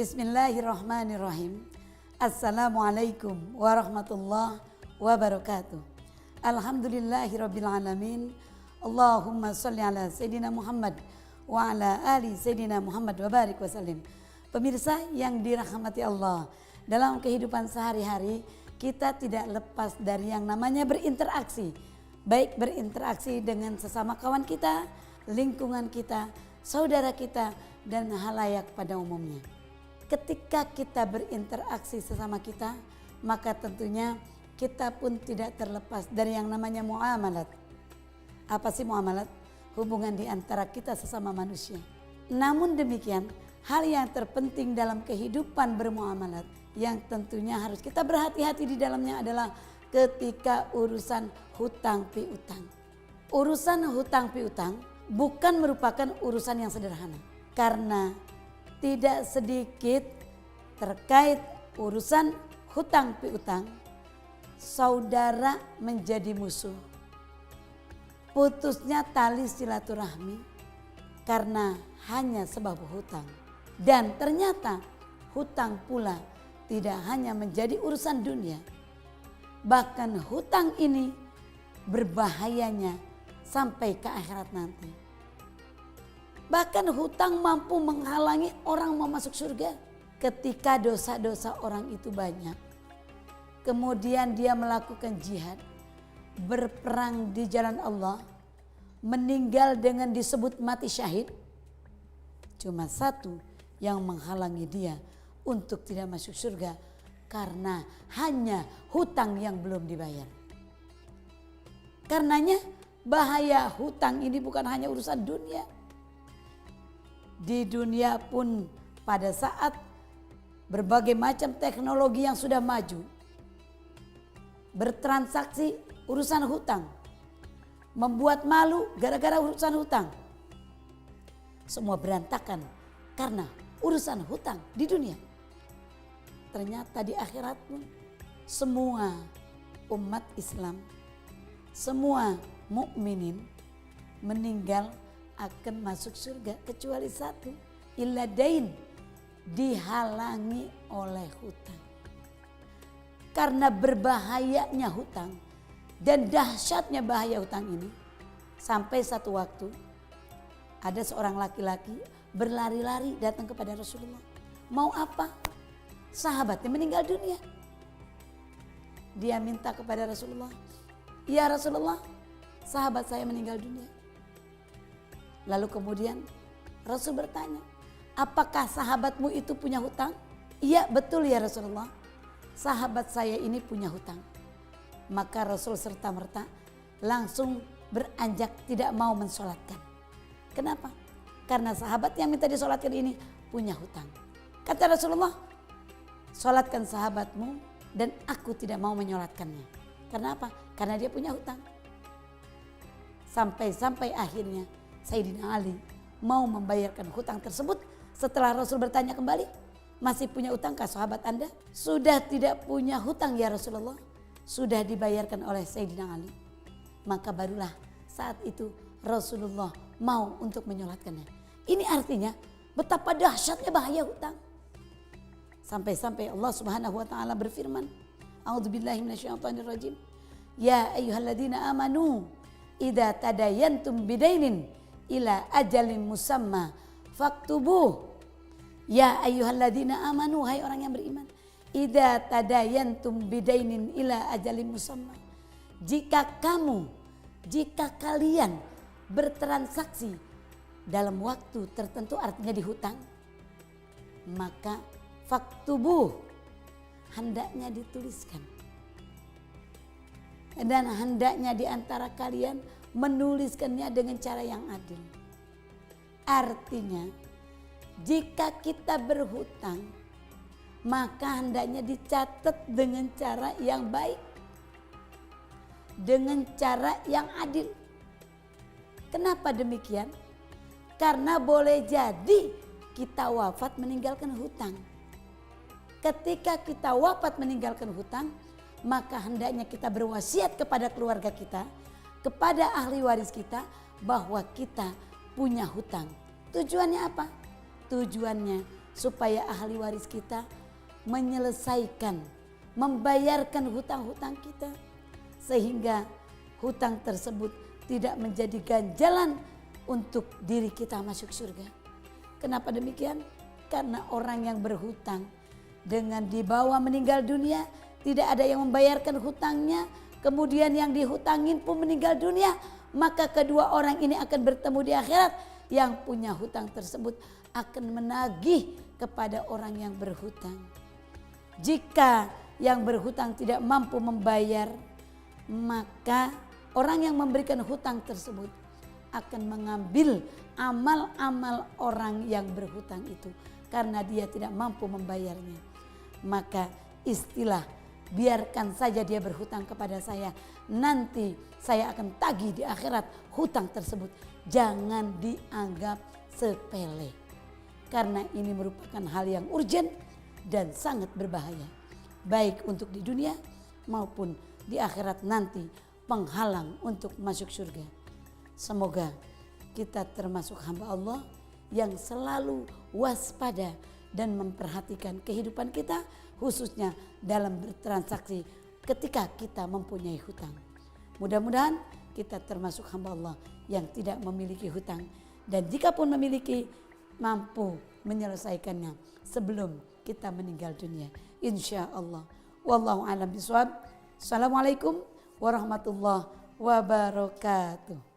Bismillahirrahmanirrahim. Assalamualaikum warahmatullahi wabarakatuh. Alhamdulillahirabbil alamin. Allahumma shalli ala Sayyidina Muhammad wa ala ali Sayyidina Muhammad wa barik wasallim. Pemirsa yang dirahmati Allah, dalam kehidupan sehari-hari kita tidak lepas dari yang namanya berinteraksi. Baik berinteraksi dengan sesama kawan kita, lingkungan kita, saudara kita, dan halayak pada umumnya. Ketika kita berinteraksi sesama kita, maka tentunya kita pun tidak terlepas dari yang namanya muamalat. Apa sih muamalat? Hubungan di antara kita sesama manusia. Namun demikian, hal yang terpenting dalam kehidupan bermuamalat yang tentunya harus kita berhati-hati di dalamnya adalah ketika urusan hutang piutang. Urusan hutang piutang bukan merupakan urusan yang sederhana. Karena tidak sedikit terkait urusan hutang piutang, saudara menjadi musuh. Putusnya tali silaturahmi karena hanya sebab hutang. Dan ternyata hutang pula tidak hanya menjadi urusan dunia. Bahkan hutang ini berbahayanya sampai ke akhirat nanti. Bahkan hutang mampu menghalangi orang mau masuk surga. Ketika dosa-dosa orang itu banyak, kemudian dia melakukan jihad, berperang di jalan Allah, meninggal dengan disebut mati syahid, cuma satu yang menghalangi dia untuk tidak masuk surga, karena hanya hutang yang belum dibayar. Karenanya bahaya hutang ini bukan hanya urusan dunia. Di dunia pun pada saat berbagai macam teknologi yang sudah maju, bertransaksi urusan hutang, membuat malu gara-gara urusan hutang. Semua berantakan karena urusan hutang di dunia. Ternyata di akhirat pun semua umat Islam, semua mukminin meninggal akan masuk surga kecuali satu, illa dain, dihalangi oleh hutang. Karena berbahayanya hutang dan dahsyatnya bahaya hutang ini, sampai satu waktu ada seorang laki-laki berlari-lari datang kepada Rasulullah. Mau apa? Sahabatnya meninggal dunia. Dia minta kepada Rasulullah, "Ya Rasulullah, sahabat saya meninggal dunia." Lalu kemudian Rasul bertanya, "Apakah sahabatmu itu punya hutang?" "Iya betul ya Rasulullah, sahabat saya ini punya hutang." Maka Rasul serta-merta langsung beranjak tidak mau mensolatkan. Kenapa? Karena sahabat yang minta disolatkan ini punya hutang. Kata Rasulullah, "Solatkan sahabatmu dan aku tidak mau menyolatkannya." Kenapa? Karena dia punya hutang. Sampai akhirnya Sayyidina Ali mau membayarkan hutang tersebut. Setelah Rasul bertanya kembali, "Masih punya hutangkah sahabat Anda?" "Sudah tidak punya hutang ya Rasulullah, sudah dibayarkan oleh Sayyidina Ali." Maka barulah saat itu Rasulullah mau untuk menyolatkannya. Ini artinya betapa dahsyatnya bahaya hutang. Sampai-sampai Allah Subhanahu wa taala berfirman, "A'udzubillahi minasyaitonirrajim. Ya ayyuhalladzina amanu idza tadayantum bidainin ila ajalin musamma faktubuh." Ya ayyuhalladzina amanu, hai orang yang beriman, idza tadayantum bidainin ila ajalin musamma. Jika kalian bertransaksi dalam waktu tertentu, artinya di hutang, maka faktubuh, hendaknya dituliskan. Dan hendaknya di antara kalian menuliskannya dengan cara yang adil. Artinya jika kita berhutang, maka hendaknya dicatat dengan cara yang baik, dengan cara yang adil. Kenapa demikian? Karena boleh jadi kita wafat meninggalkan hutang. Ketika kita wafat meninggalkan hutang, maka hendaknya kita berwasiat kepada keluarga kita, kepada ahli waris kita, bahwa kita punya hutang. Tujuannya apa? Tujuannya supaya ahli waris kita menyelesaikan, membayarkan hutang-hutang kita. Sehingga hutang tersebut tidak menjadi ganjalan untuk diri kita masuk surga. Kenapa demikian? Karena orang yang berhutang dengan dibawa meninggal dunia, tidak ada yang membayarkan hutangnya, kemudian yang dihutangin pun meninggal dunia, maka kedua orang ini akan bertemu di akhirat. Yang punya hutang tersebut akan menagih kepada orang yang berhutang. Jika yang berhutang tidak mampu membayar, maka orang yang memberikan hutang tersebut akan mengambil amal-amal orang yang berhutang itu karena dia tidak mampu membayarnya. Maka istilah biarkan saja dia berhutang kepada saya, nanti saya akan tagih di akhirat hutang tersebut. Jangan dianggap sepele, karena ini merupakan hal yang urgent dan sangat berbahaya, baik untuk di dunia maupun di akhirat nanti, penghalang untuk masuk surga. Semoga kita termasuk hamba Allah yang selalu waspada dan memperhatikan kehidupan kita, khususnya dalam bertransaksi ketika kita mempunyai hutang. Mudah-mudahan kita termasuk hamba Allah yang tidak memiliki hutang, dan jika pun memiliki, mampu menyelesaikannya sebelum kita meninggal dunia, insya Allah. Wallahu a'lam bishawab. Assalamualaikum warahmatullahi wabarakatuh.